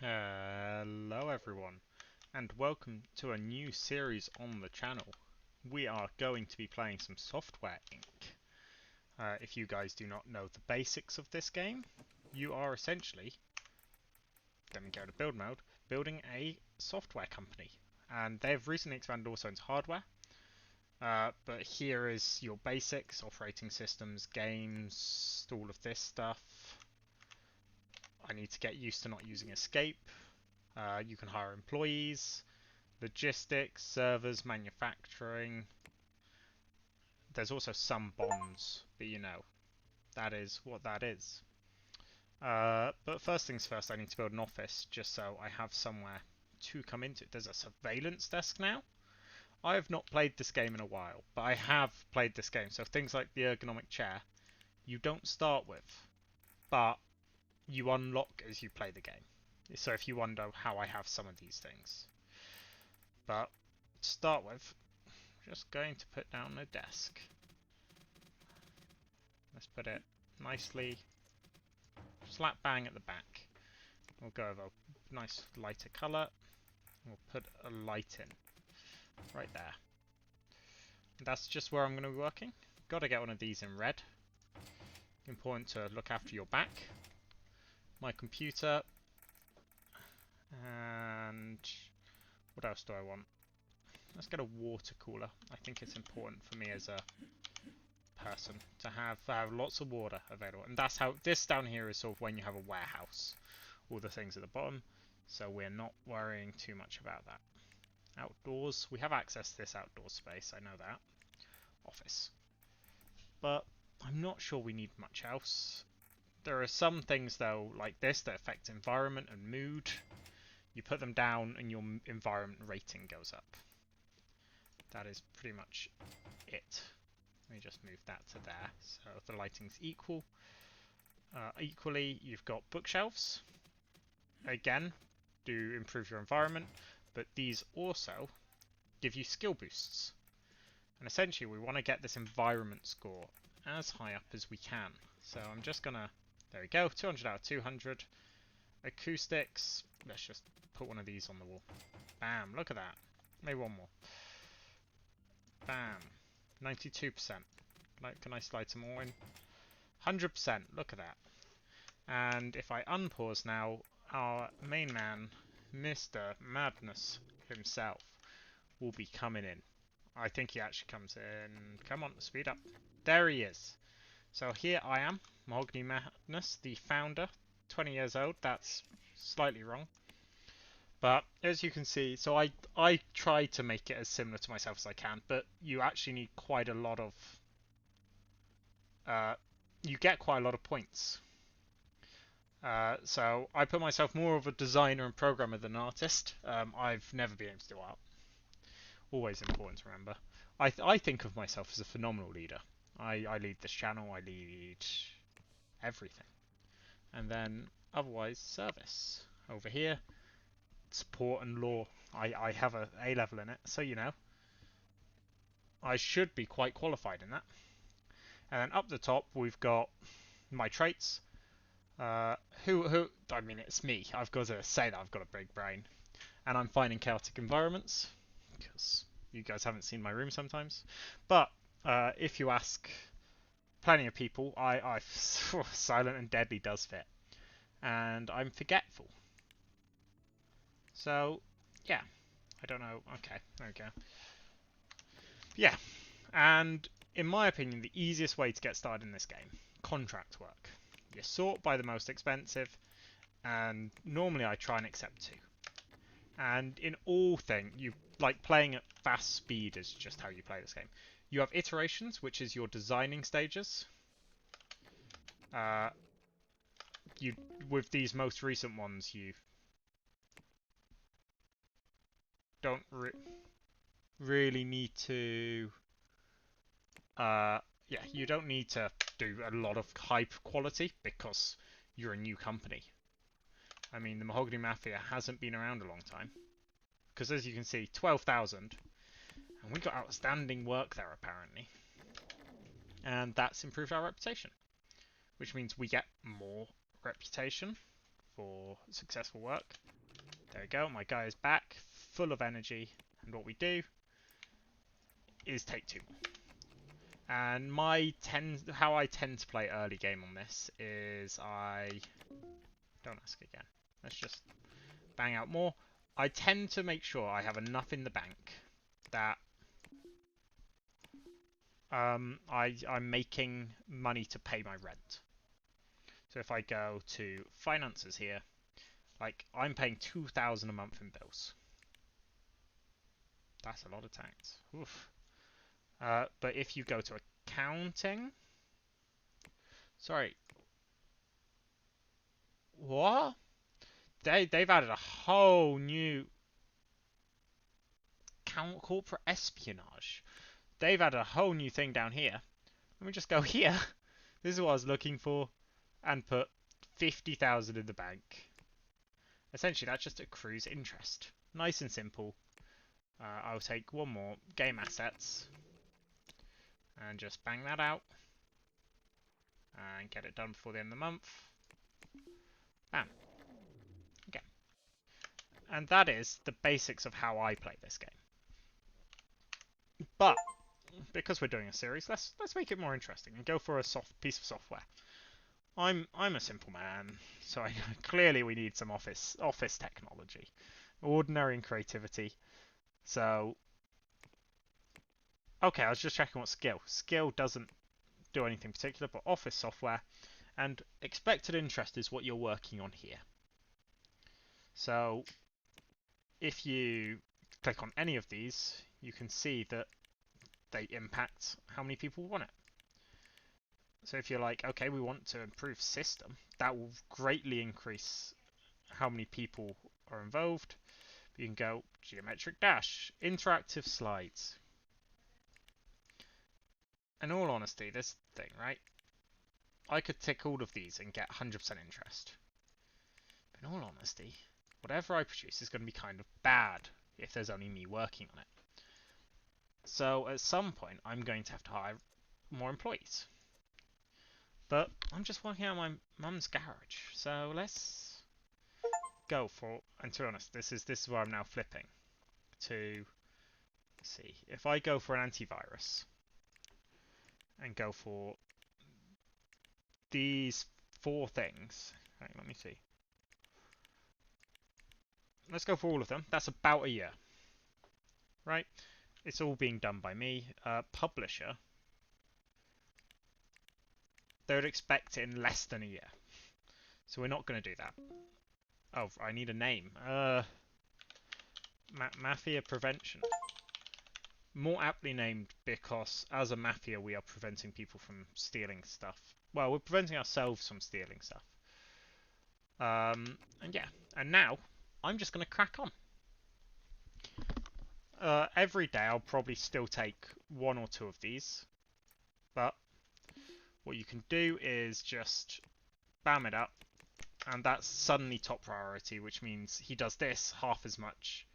Hello everyone, and welcome to a new series on the channel. We are going to be playing some Software Inc. If you guys do not know the basics of this game, you are essentially, let me go to build mode, building a software company. And they've recently expanded also into hardware. But here is your basics, operating systems, games, all of this stuff. I need to get used to not using escape. You can hire employees, logistics, servers, manufacturing. There's also some bonds, but you know, that is what that is. But first things first, I need to build an office just so I have somewhere to come into. There's a surveillance desk now. I have not played this game in a while, but I have played this game. So things like the ergonomic chair, you don't start with, but you unlock as you play the game. So if you wonder how I have some of these things. But to start with, I'm just going to put down a desk. Let's put it nicely slap bang at the back. We'll go over a nice lighter colour. We'll put a light in right there. And that's just where I'm going to be working. Got to get one of these in red. Important to look after your back. My computer. And what else do I want? Let's get a water cooler. I think it's important for me as a person to have lots of water available, and that's how this down here is sort of when you have a warehouse, all the things at the bottom, so we're not worrying too much about that. Outdoors, we have access to this outdoor space, I know that. Office, but I'm not sure we need much else. There are some things though like this that affect environment and mood. You put them down and your environment rating goes up. That is pretty much it. Let me just move that to there, so the lighting's equal. Equally, you've got bookshelves. Again, do improve your environment, but these also give you skill boosts. And essentially, we want to get this environment score as high up as we can. So I'm just gonna, there we go, 200 out of 200. Acoustics, let's just put one of these on the wall. Bam, look at that. Maybe one more. Bam. 92%. Can I slide some more in? 100%. Look at that. And if I unpause now, our main man, Mr. Madness himself, will be coming in. I think he actually comes in. Come on, speed up. There he is. So here I am, MahoganyMadness, the founder, 20 years old. That's slightly wrong. But as you can see, so I try to make it as similar to myself as I can, but you actually need quite a lot of you get quite a lot of points. So I put myself more of a designer and programmer than an artist. I've never been able to do art. Always important to remember. I think of myself as a phenomenal leader. I lead this channel, I lead everything. And then otherwise service. Over here, support and law. I have a A-level in it, so you know. I should be quite qualified in that. And then up the top we've got my traits. I mean, it's me. I've got to say that I've got a big brain. And I'm fine in chaotic environments, because you guys haven't seen my room sometimes. But if you ask plenty of people, silent and deadly does fit. And I'm forgetful. So, yeah. I don't know. Okay, there we go. Yeah. And in my opinion, the easiest way to get started in this game, contract work. You sort by the most expensive, and normally I try and accept 2. And in all thing, you like playing at fast speed is just how you play this game. You have iterations, which is your designing stages. With these most recent ones, you don't really need to. Yeah, you don't need to do a lot of high quality because you're a new company. I mean, the Mahogany Mafia hasn't been around a long time. Because as you can see, 12,000. And we got outstanding work there, apparently. And that's improved our reputation. Which means we get more reputation for successful work. There we go. My guy is back, full of energy. And what we do is take 2 more. And how I tend to play early game on this is don't ask again. Let's just bang out more. I tend to make sure I have enough in the bank that I'm making money to pay my rent. So if I go to finances here, like I'm paying 2,000 a month in bills. That's a lot of tax. Oof. But if you go to accounting, sorry, what? They've added a whole new corporate espionage. They've added a whole new thing down here. Let me just go here. This is what I was looking for, and put 50,000 in the bank. Essentially, that just accrues interest. Nice and simple. I'll take one more game assets and just bang that out and get it done before the end of the month. Bam. Okay. And that is the basics of how I play this game. But because we're doing a series, let's make it more interesting and go for a soft piece of software. I'm a simple man, so clearly we need some office technology, ordinary and creativity. So, okay, I was just checking what skill doesn't do anything particular, but office software and expected interest is what you're working on here. So, if you click on any of these, you can see that they impact how many people want it. So if you're like, okay, we want to improve system, that will greatly increase how many people are involved. You can go geometric dash, interactive slides. In all honesty, this thing, right? I could tick all of these and get 100% interest. But in all honesty, whatever I produce is going to be kind of bad if there's only me working on it. So at some point, I'm going to have to hire more employees. But I'm just working out my mum's garage, so let's go for. And to be honest, this is where I'm now flipping to. Let's see, if I go for an antivirus and go for these 4 things. Right, let me see. Let's go for all of them. That's about a year, right? It's all being done by me. Publisher. They would expect it in less than a year. So we're not going to do that. Oh, I need a name. Mafia Prevention. More aptly named because as a mafia we are preventing people from stealing stuff. Well, we're preventing ourselves from stealing stuff. And yeah. And now, I'm just going to crack on. Every day I'll probably still take 1 or 2 of these. But what you can do is just bam it up, and that's suddenly top priority, which means he does this half as much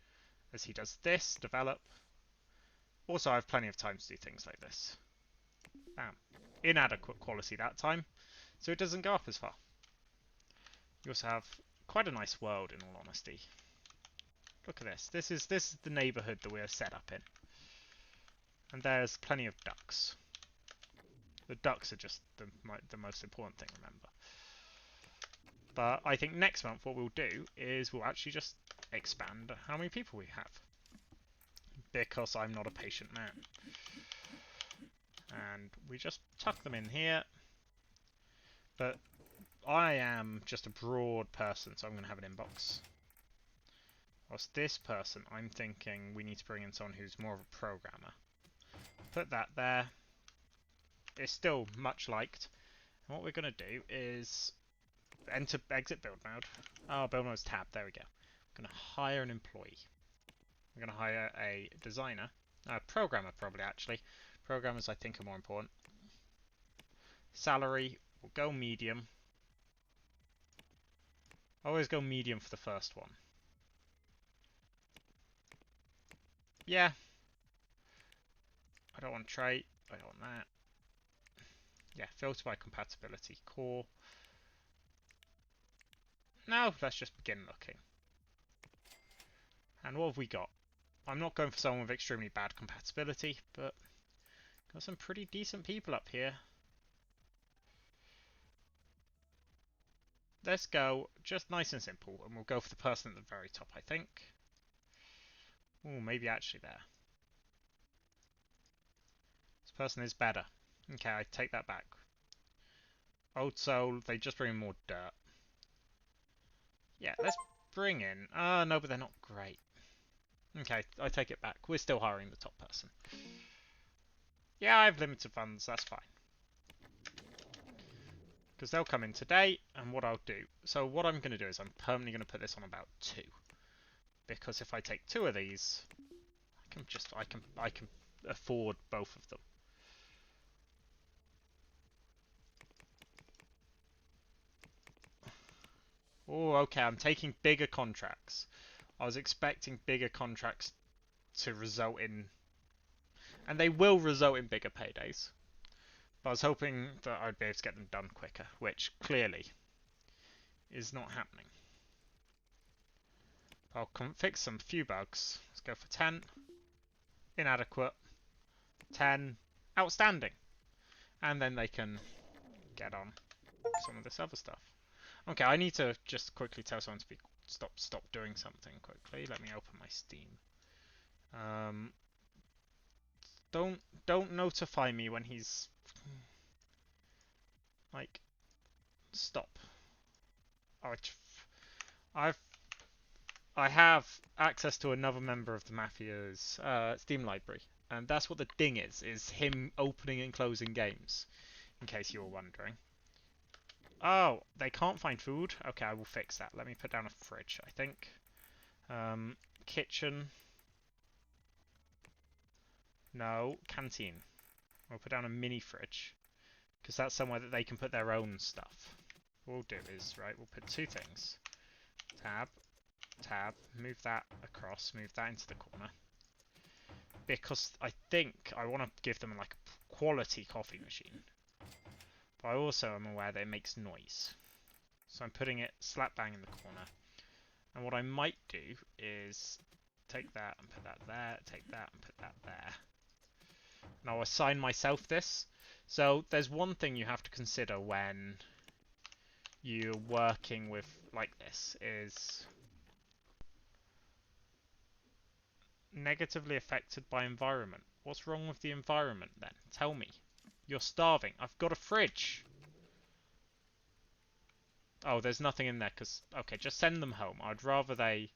as he does this, develop. Also, I have plenty of time to do things like this. Bam. Inadequate quality that time, so it doesn't go up as far. You also have quite a nice world, in all honesty. Look at this. This is the neighbourhood that we're set up in. And there's plenty of ducks. The ducks are just the most important thing, remember. But I think next month what we'll do is we'll actually just expand how many people we have. Because I'm not a patient man. And we just tuck them in here. But I am just a broad person, so I'm going to have an inbox. Whilst this person, I'm thinking we need to bring in someone who's more of a programmer. Put that there. It's still much liked. And what we're going to do is exit build mode. Oh, build mode's tab. There we go. We're going to hire an employee. We're going to hire a designer. A programmer, probably, actually. Programmers, I think, are more important. Salary, we'll go medium. Always go medium for the first one. Yeah. I don't want trait. I don't want that. Yeah, filter by compatibility. Core. Now, let's just begin looking. And what have we got? I'm not going for someone with extremely bad compatibility, but got some pretty decent people up here. Let's go just nice and simple, and we'll go for the person at the very top, I think. Oh, maybe actually there. This person is better. Okay, I take that back. Old Soul, they just bring in more dirt. Yeah, let's bring in... no, but they're not great. Okay, I take it back. We're still hiring the top person. Yeah, I have limited funds, that's fine. Because they'll come in today, and what I'll do... So what I'm going to do is I'm permanently going to put this on about 2. Because if I take 2 of these, I can afford both of them. Oh, okay, I'm taking bigger contracts. I was expecting bigger contracts to result in... And they will result in bigger paydays. But I was hoping that I'd be able to get them done quicker, which clearly is not happening. I'll fix some few bugs. Let's go for 10. Inadequate. 10. Outstanding. And then they can get on some of this other stuff. Okay, I need to just quickly tell someone to stop doing something quickly. Let me open my Steam. Don't notify me when he's like stop. Oh, I have access to another member of the Mafia's Steam library, and that's what the ding is him opening and closing games, in case you were wondering. Oh, they can't find food? Okay, I will fix that. Let me put down a fridge, I think. Kitchen. No, canteen. We'll put down a mini fridge, because that's somewhere that they can put their own stuff. What we'll do is, right, we'll put 2 things. Tab, tab, move that across, move that into the corner. Because I think I want to give them like a quality coffee machine. But I also am aware that it makes noise. So I'm putting it slap bang in the corner. And what I might do is take that and put that there, take that and put that there. And I'll assign myself this. So there's one thing you have to consider when you're working with like this is negatively affected by environment. What's wrong with the environment then? Tell me. You're starving. I've got a fridge. Oh, there's nothing in there because... Okay, just send them home. I'd rather they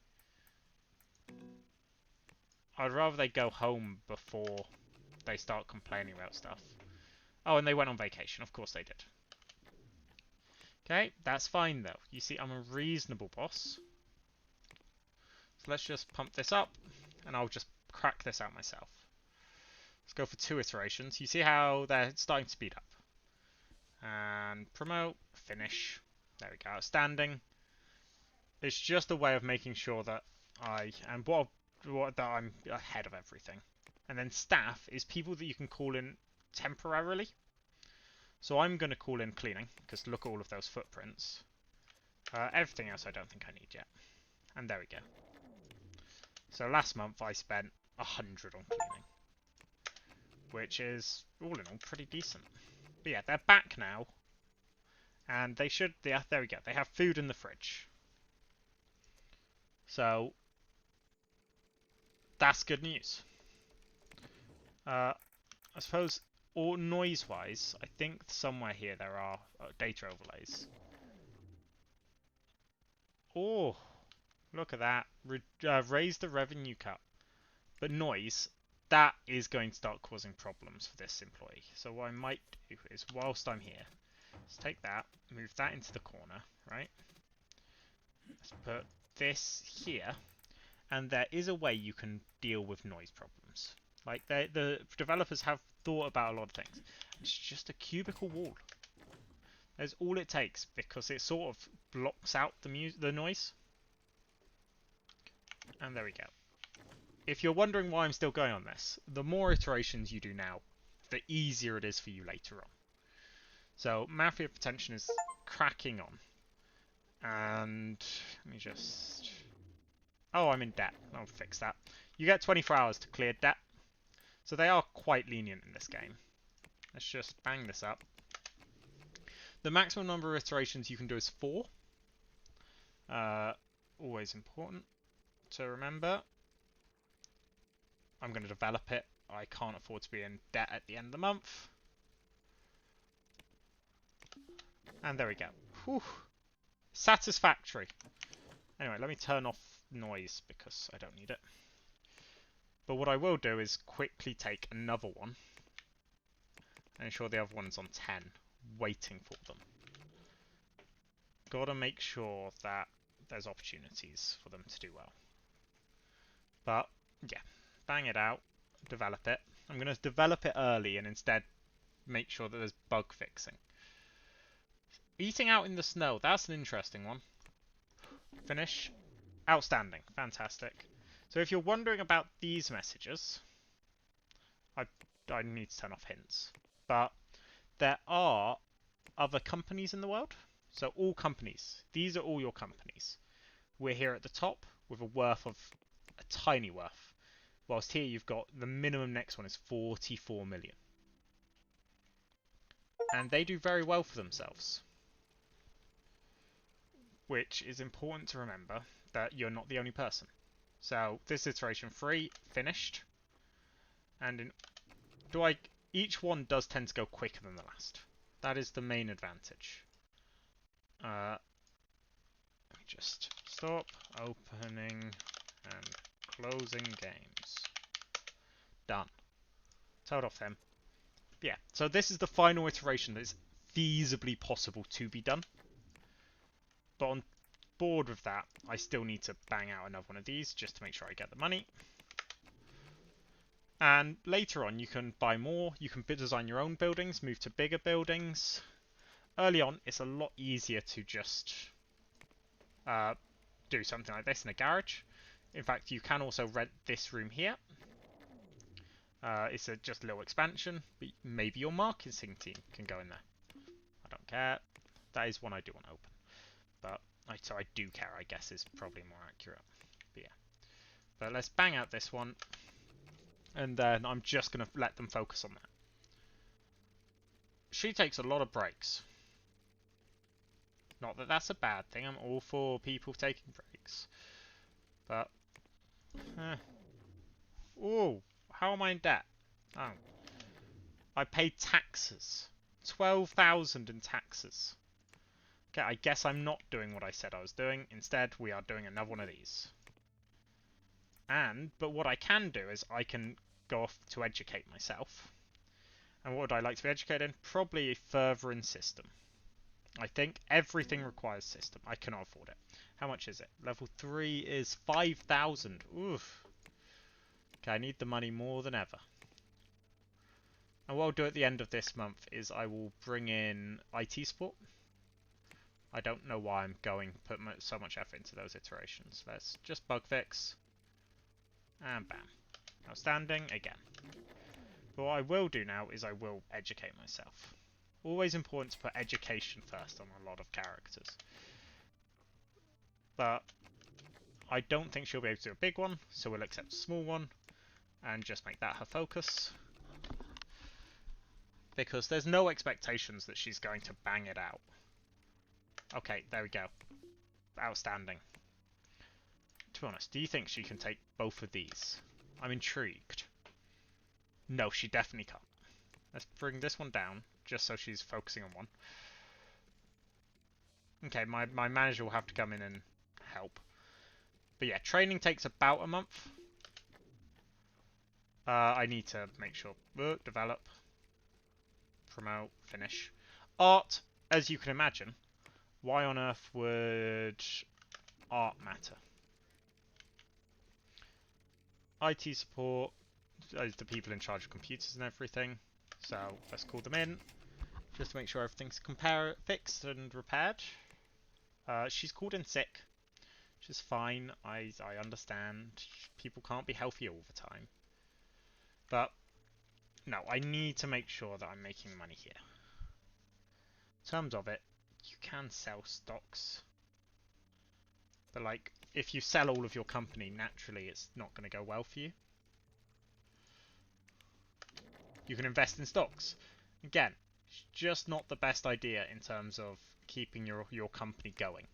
go home before they start complaining about stuff. Oh, and they went on vacation. Of course they did. Okay, that's fine though. You see, I'm a reasonable boss. So let's just pump this up, and I'll just crack this out myself. Let's go for 2 iterations. You see how they're starting to speed up. And promote, finish. There we go, outstanding. It's just a way of making sure that that I'm ahead of everything. And then staff is people that you can call in temporarily. So I'm going to call in cleaning, because look at all of those footprints. Everything else I don't think I need yet. And there we go. So last month I spent 100 on cleaning, which is, all in all, pretty decent. But yeah, they're back now. And they should, yeah, there we go. They have food in the fridge. So, that's good news. I suppose, or noise-wise, I think somewhere here there are data overlays. Oh, look at that. Raise the revenue cut. But noise, that is going to start causing problems for this employee. So what I might do is, whilst I'm here, let's take that, move that into the corner, right? Let's put this here, and there is a way you can deal with noise problems. Like, the developers have thought about a lot of things. It's just a cubicle wall. That's all it takes, because it sort of blocks out the noise. And there we go. If you're wondering why I'm still going on this, the more iterations you do now, the easier it is for you later on. So, Mafia Pretension is cracking on. And let me just... Oh, I'm in debt. I'll fix that. You get 24 hours to clear debt. So they are quite lenient in this game. Let's just bang this up. The maximum number of iterations you can do is 4. Always important to remember. I'm going to develop it. I can't afford to be in debt at the end of the month. And there we go. Whew. Satisfactory. Anyway, let me turn off noise because I don't need it. But what I will do is quickly take another one and ensure the other one's on 10, waiting for them. Gotta make sure that there's opportunities for them to do well. But, yeah, bang it out, develop it. I'm going to develop it early and instead make sure that there's bug fixing. Eating out in the snow, that's an interesting one. Finish. Outstanding. Fantastic. So if you're wondering about these messages, I need to turn off hints. But there are other companies in the world. So all companies. These are all your companies. We're here at the top with a worth of a tiny worth. Whilst here you've got the minimum next one is 44 million. And they do very well for themselves. Which is important to remember that you're not the only person. So this iteration 3 finished. And each one does tend to go quicker than the last. That is the main advantage. Let me just stop opening and closing games. Done. Told off them. Yeah, so this is the final iteration that is feasibly possible to be done. But on board with that, I still need to bang out another one of these just to make sure I get the money. And later on, you can buy more. You can design your own buildings, move to bigger buildings. Early on, it's a lot easier to just do something like this in a garage. In fact, you can also rent this room here. It's just a little expansion, but maybe your marketing team can go in there. I don't care. That is one I do want to open. But so I do care, I guess, is probably more accurate. But yeah. But let's bang out this one. And then I'm just going to let them focus on that. She takes a lot of breaks. Not that that's a bad thing. I'm all for people taking breaks. But... oh, how am I in debt? Oh. I paid taxes. 12,000 in taxes. Okay, I guess I'm not doing what I said I was doing. Instead, we are doing another one of these. But what I can do is I can go off to educate myself. And what would I like to be educated in? Probably a furthering system. I think everything requires system. I cannot afford it. How much is it? Level 3 is 5,000. Oof. Okay, I need the money more than ever. And what I'll do at the end of this month is I will bring in IT support. I don't know why I'm put so much effort into those iterations. Let's just bug fix. And bam. Outstanding again. But what I will do now is I will educate myself. Always important to put education first on a lot of characters. But I don't think she'll be able to do a big one, so we'll accept a small one and just make that her focus. Because there's no expectations that she's going to bang it out. Okay, there we go. Outstanding. To be honest, do you think she can take both of these? I'm intrigued. No, she definitely can't. Let's bring this one down, just so she's focusing on one. Okay, my manager will have to come in and help. But yeah, training takes about a month. I need to make sure. Develop. Promote. Finish. Art, as you can imagine. Why on earth would art matter? IT support is the people in charge of computers and everything. So let's call them in. Just to make sure everything's fixed and repaired. She's called in sick. Which is fine. I understand. People can't be healthy all the time. But no, I need to make sure that I'm making money here. In terms of it, you can sell stocks. But like if you sell all of your company, naturally it's not going to go well for you. You can invest in stocks. Again, it's just not the best idea in terms of keeping your company going.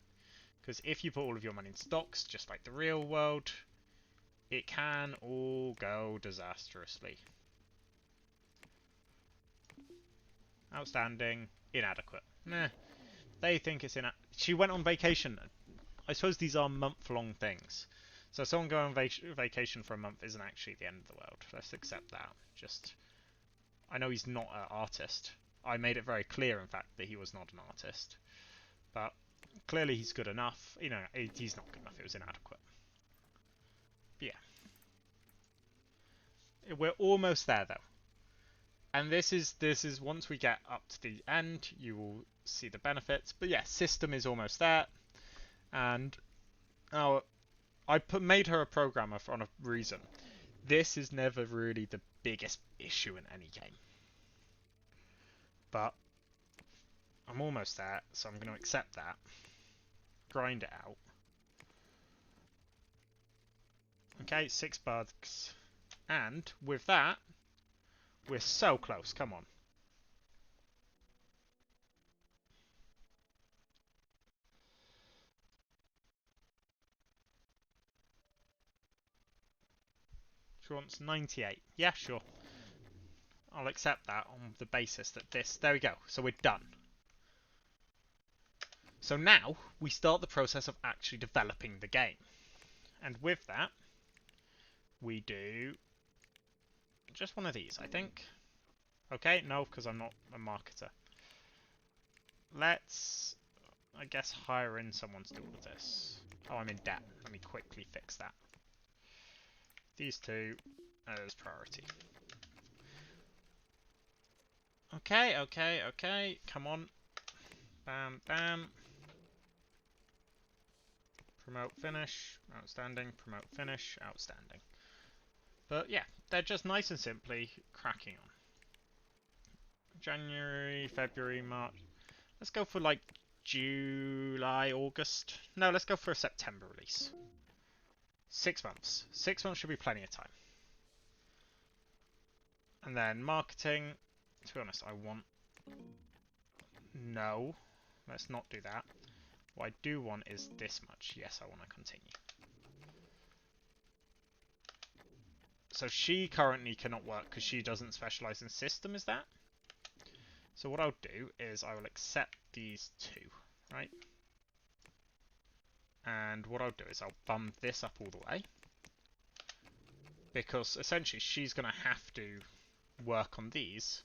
Because if you put all of your money in stocks, just like the real world, it can all go disastrously. Outstanding, inadequate. Meh. They think it's inadequate. She went on vacation. I suppose these are month-long things. So someone going on vacation for a month isn't actually the end of the world. Let's accept that. Just, I know he's not an artist. I made it very clear, in fact, that he was not an artist. But clearly he's good enough. You know, he's not good enough. It was inadequate. But yeah. We're almost there, though. And this is once we get up to the end, you will see the benefits. But yeah, system is almost there. And made her a programmer for on a reason. This is never really the biggest issue in any game. But I'm almost there, so I'm going to accept that. Grind it out. Okay, 6 bugs. And with that, we're so close. Come on. She wants 98. Yeah, sure. I'll accept that on the basis that this... There we go. So we're done. So now we start the process of actually developing the game. And with that, we do just one of these, I think. Okay, no, because I'm not a marketer. Let's, I guess, hire in someone to do all of this. Oh, I'm in debt. Let me quickly fix that. These two as priority. Okay, okay, okay. Come on. Bam, bam. Promote, finish. Outstanding. Promote, finish. Outstanding. But yeah, they're just nice and simply cracking on. January, February, March. Let's go for like July, August. No, let's go for a September release. 6 months. 6 months should be plenty of time. And then marketing. To be honest, I want... No. Let's not do that. What I do want is this much. Yes, I want to continue. So she currently cannot work because she doesn't specialise in system, is that? So what I'll do is I will accept these two, right? And what I'll do is I'll bump this up all the way. Because essentially she's going to have to work on these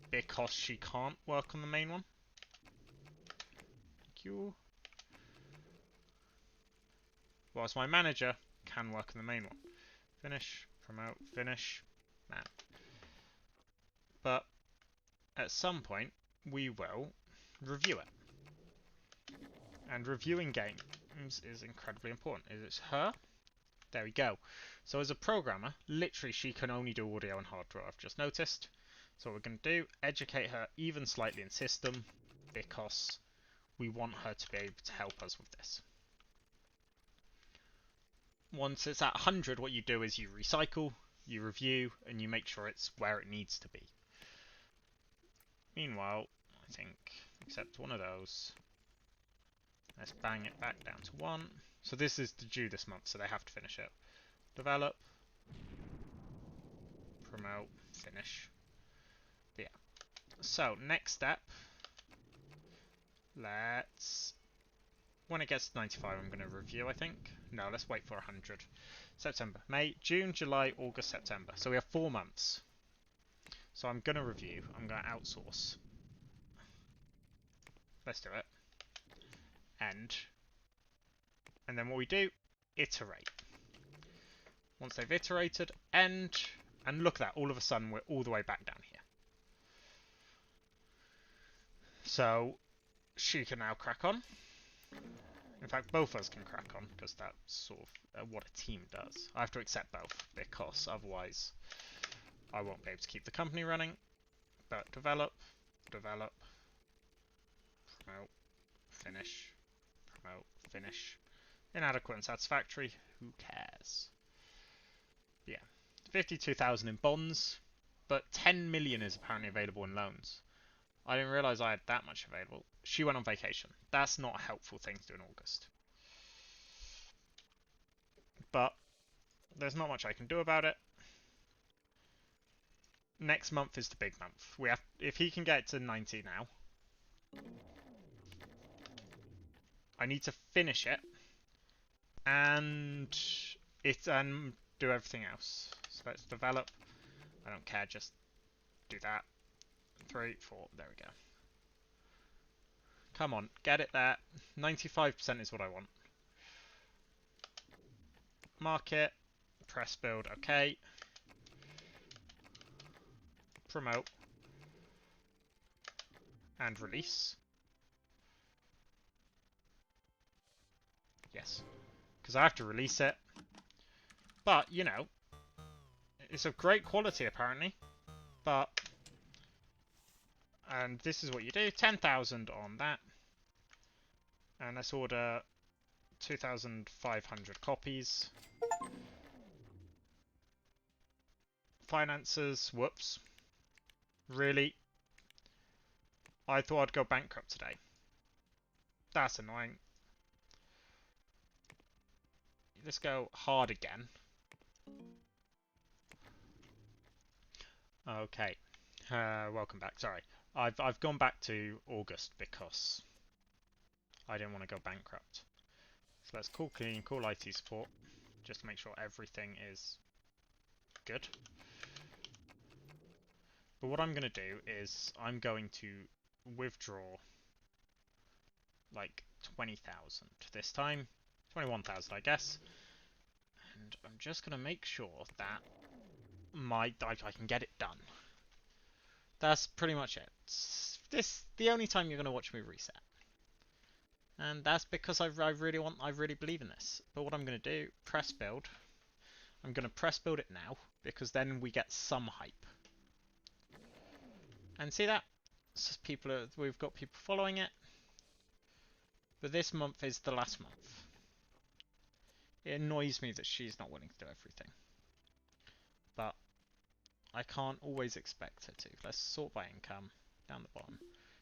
because she can't work on the main one. Thank you. Whilst my manager can work on the main one. Finish, promote, finish, man. But at some point we will review it. And reviewing games is incredibly important. It's her. There we go. So as a programmer, literally she can only do audio and hardware, I've just noticed. So what we're going to do, educate her even slightly in system, because we want her to be able to help us with this. Once it's at 100, what you do is you recycle, you review, and you make sure it's where it needs to be. Meanwhile, I think, accept one of those. Let's bang it back down to 1. So this is due this month, so they have to finish it. Develop, promote, finish. But yeah. So next step, let's... When it gets to 95, I'm going to review, I think. No, let's wait for 100. September, May, June, July, August, September. So we have 4 months. So I'm going to review. I'm going to outsource. Let's do it. End. And then what we do, iterate. Once they've iterated, end. And look at that. All of a sudden, we're all the way back down here. So she can now crack on. In fact, both of us can crack on, because that's sort of what a team does. I have to accept both, because otherwise I won't be able to keep the company running. But develop, develop, promote, finish, promote, finish. Inadequate and satisfactory. Who cares? Yeah. 52,000 in bonds, but 10 million is apparently available in loans. I didn't realise I had that much available. She went on vacation. That's not a helpful thing to do in August. But there's not much I can do about it. Next month is the big month. We have, if he can get to 90 now, I need to finish it and do everything else. So let's develop. I don't care, just do that. 3, 4, there we go. Come on, get it there. 95% is what I want. Market, press build, okay. Promote. And release. Yes. Because I have to release it. But, you know, it's of great quality apparently. But, and this is what you do. 10,000 on that. And let's order 2,500 copies. Finances, whoops. Really? I thought I'd go bankrupt today. That's annoying. Let's go hard again. Okay. Welcome back. Sorry. I've gone back to August because I didn't want to go bankrupt. So let's call clean, call IT support, just to make sure everything is good. But what I'm going to do is I'm going to withdraw like 20,000 this time. 21,000 I guess. And I'm just going to make sure that I can get it done. That's pretty much it. This the only time you're going to watch me reset. And that's because I really believe in this. But what I'm going to do, press build. I'm going to press build it now, because then we get some hype. And see that? We've got people following it. But this month is the last month. It annoys me that she's not willing to do everything. But I can't always expect her to. Let's sort by income down the bottom.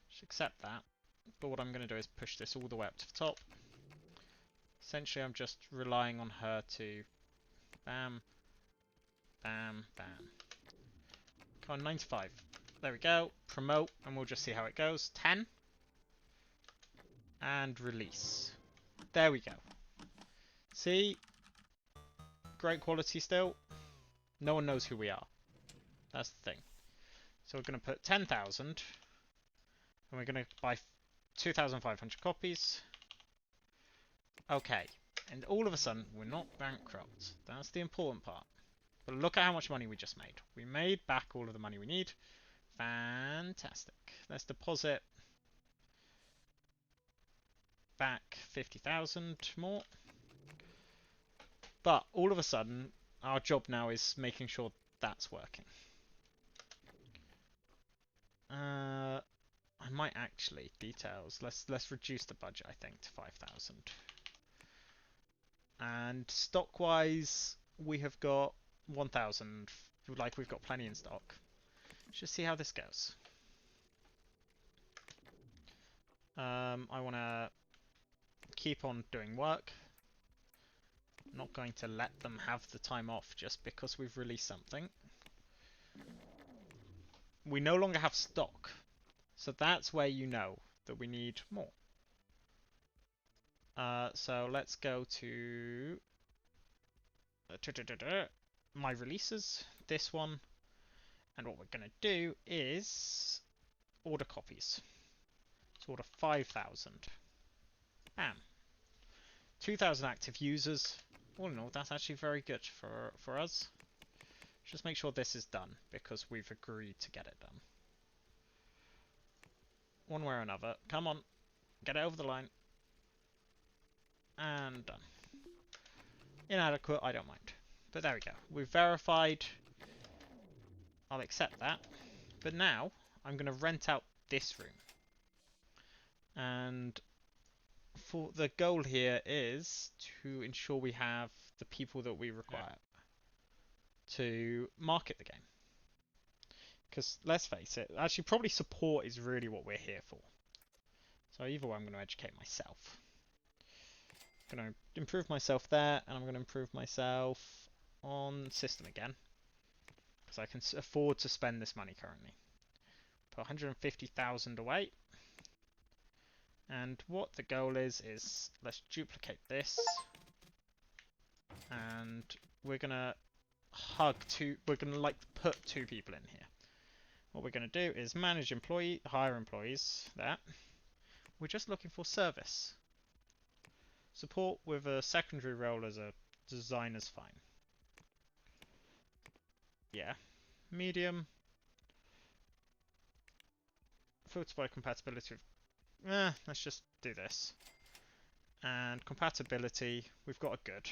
Just accept that. But what I'm going to do is push this all the way up to the top. Essentially, I'm just relying on her to bam, bam, bam. Come on, 95. There we go. Promote, and we'll just see how it goes. 10. And release. There we go. See? Great quality still. No one knows who we are. That's the thing. So we're going to put 10,000. And we're going to buy 2,500 copies. Okay. And all of a sudden, we're not bankrupt. That's the important part. But look at how much money we just made. We made back all of the money we need. Fantastic. Let's deposit back 50,000 more. But all of a sudden, our job now is making sure that's working. I might actually details. Let's reduce the budget, I think, to 5,000. And stock-wise, we have got 1,000. Like we've got plenty in stock. Let's just see how this goes. I want to keep on doing work. I'm not going to let them have the time off just because we've released something. We no longer have stock, so that's where you know that we need more. So let's go to my releases, this one, and what we're going to do is order copies. Let's order 5,000. Bam. 2,000 active users. All in all, that's actually very good for us. Just make sure this is done, because we've agreed to get it done. One way or another. Come on. Get it over the line. And done. Inadequate, I don't mind. But there we go. We've verified. I'll accept that. But now, I'm going to rent out this room. And the goal here is to ensure we have the people that we require to market the game. Because let's face it, actually probably support is really what we're here for. So either way, I'm going to educate myself. I'm going to improve myself there, and I'm going to improve myself on system again. Because I can afford to spend this money currently. Put 150,000 away. And what the goal is let's duplicate this. And we're going to we're going to like put 2 people in here. What we're going to do is manage hire employees, there. We're just looking for service. Support with a secondary role as a designer's fine. Yeah. Medium. Filter by compatibility with... let's just do this. And compatibility, we've got a good.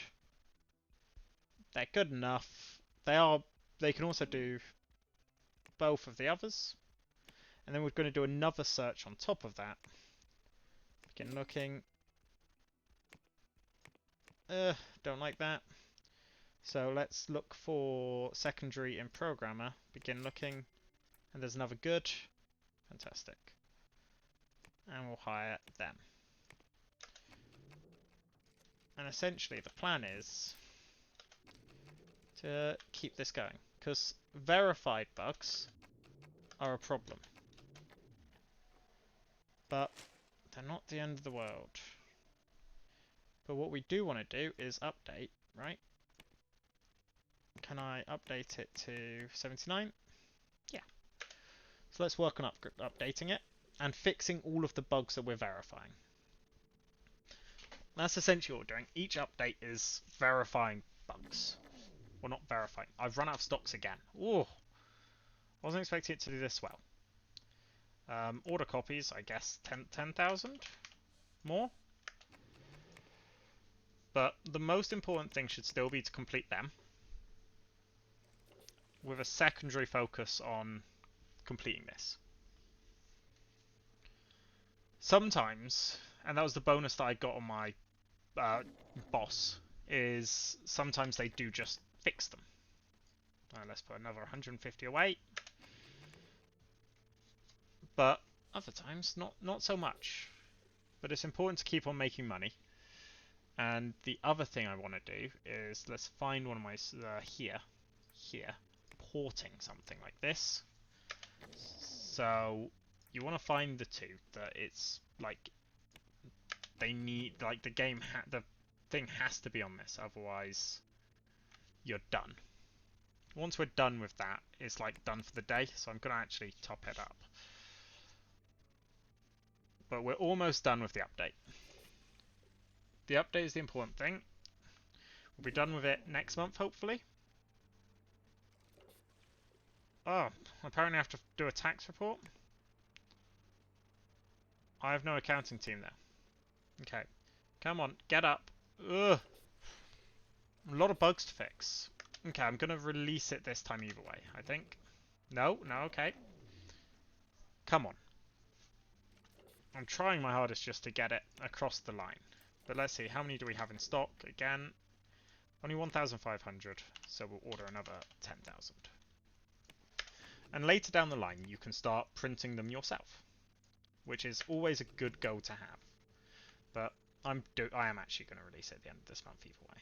They're good enough. They can also do both of the others. And then we're going to do another search on top of that. Begin looking. Don't like that. So let's look for secondary and programmer. Begin looking. And there's another good. Fantastic. And we'll hire them. And essentially the plan is to keep this going. Because verified bugs are a problem. But they're not the end of the world. But what we do want to do is update, right? Can I update it to 79? Yeah. So let's work on updating it and fixing all of the bugs that we're verifying. That's essentially what we're doing. Each update is verifying bugs. Well, not verifying. I've run out of stocks again. Ooh. I wasn't expecting it to do this well. Order copies, I guess 10,000 more. But the most important thing should still be to complete them. With a secondary focus on completing this. Sometimes, and that was the bonus that I got on my boss, is sometimes they do just fix them. Let's put another 150 away. But other times, not so much. But it's important to keep on making money. And the other thing I want to do is, let's find one of my, here, porting something like this. So, you want to find the 2 that it's, like, they need, like, the thing has to be on this, otherwise you're done. Once we're done with that, it's, like, done for the day, so I'm going to actually top it up. But we're almost done with the update. The update is the important thing. We'll be done with it next month, hopefully. Oh, apparently I have to do a tax report. I have no accounting team there. Okay. Come on, get up. Ugh. A lot of bugs to fix. Okay, I'm going to release it this time either way, I think. No, okay. Come on. I'm trying my hardest just to get it across the line. But let's see, how many do we have in stock? Again, only 1,500, so we'll order another 10,000. And later down the line, you can start printing them yourself, which is always a good goal to have. But I am actually going to release it at the end of this month either way.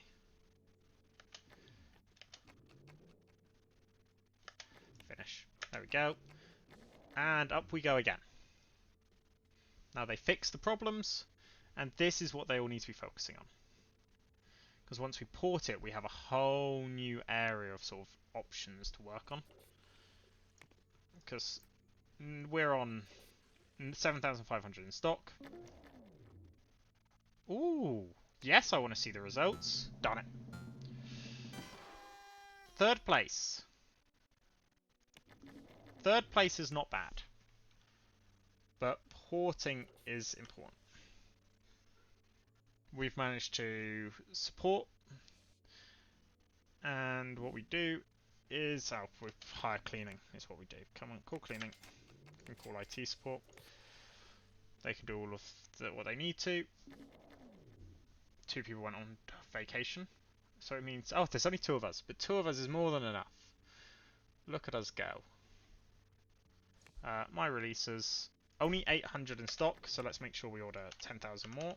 Finish. There we go. And up we go again. Now they fix the problems, and this is what they all need to be focusing on. Because once we port it, we have a whole new area of sort of options to work on. Because we're on 7,500 in stock. Ooh, yes, I want to see the results. Done it. 3rd place. 3rd place is not bad. But porting is important. We've managed to support. And what we do is, with hire cleaning is what we do. Come on, call cleaning. We can call IT support. They can do all of what they need to. 2 people went on vacation. So it means, oh, there's only 2 of us, but 2 of us is more than enough. Look at us go. My releases, only 800 in stock, so let's make sure we order 10,000 more.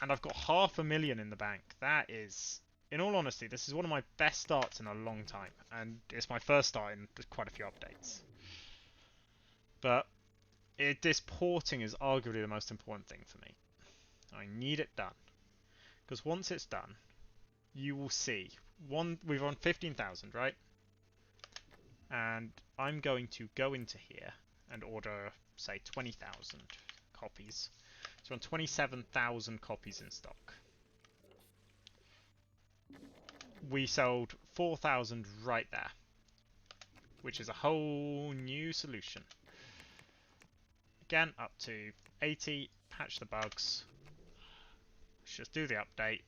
And I've got 500,000 in the bank. That is, in all honesty, this is one of my best starts in a long time. And it's my first start in quite a few updates. But this porting is arguably the most important thing for me. I need it done. Because once it's done, you will see. We've on 15,000, right? And I'm going to go into here and order, say, 20,000 copies. So on 27,000 copies in stock. We sold 4,000 right there, which is a whole new solution. Again, up to 80, patch the bugs. Let's just do the update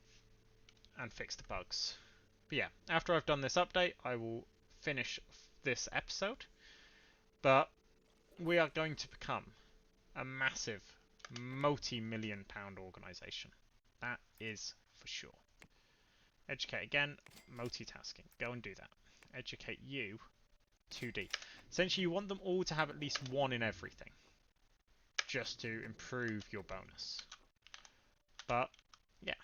and fix the bugs. But yeah, after I've done this update, I will finish this episode. But we are going to become a massive multi-million-pound organisation. That is for sure. Educate again, multitasking. Go and do that. Educate you, 2D. Essentially, you want them all to have at least 1 in everything, just to improve your bonus. But yeah,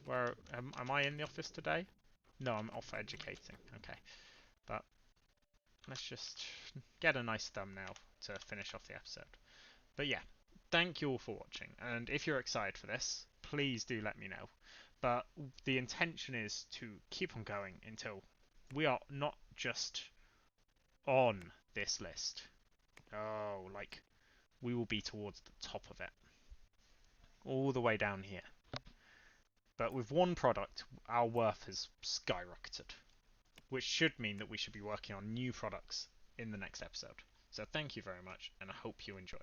where am I in the office today? No, I'm off educating. Okay, but let's just get a nice thumbnail to finish off the episode. But yeah, thank you all for watching, and if you're excited for this, please do let me know. But the intention is to keep on going until we are not just on this list. Oh, like, we will be towards the top of it. All the way down here. But with one product, our worth has skyrocketed. Which should mean that we should be working on new products in the next episode. So thank you very much, and I hope you enjoy.